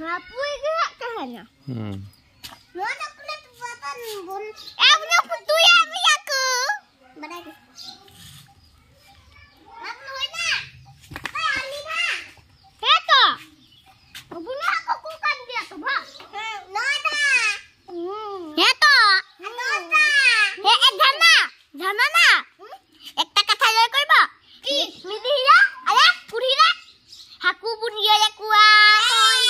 Apa gerak kahnya? Lo nak kulit apa bun? Punya putu ya aku. Mana ni? Nak luar nak? Ali nak? Kata. Punya aku kan dia tu bah. Nada. Kata. Nada. Jana. Jana na. Ekta kata jai koi ba. Ki? Midi ya? Ada? Puri na? Haku pun dia ya kuat.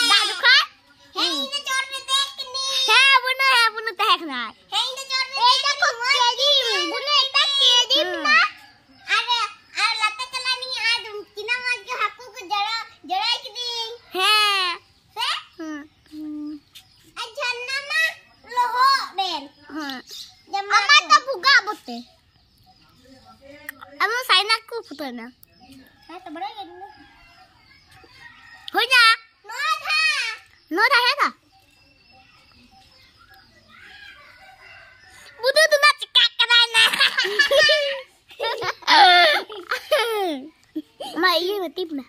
Dah dukan? Ini jor ni dek ni. Bunuh tak nak. Ini jor ni. Dah keji. Bunuh tak keji na. Ada latar kelan ni ada. Kina maju haku ke jara kini. Ajan nama loho ben. Ama tak buka bote. Ama saya nak ku foto na. Saya tak berani ni. Hoja. Nora है ना? बुद्धू तुम चिक्का कराना। मैं ये मत tip ना।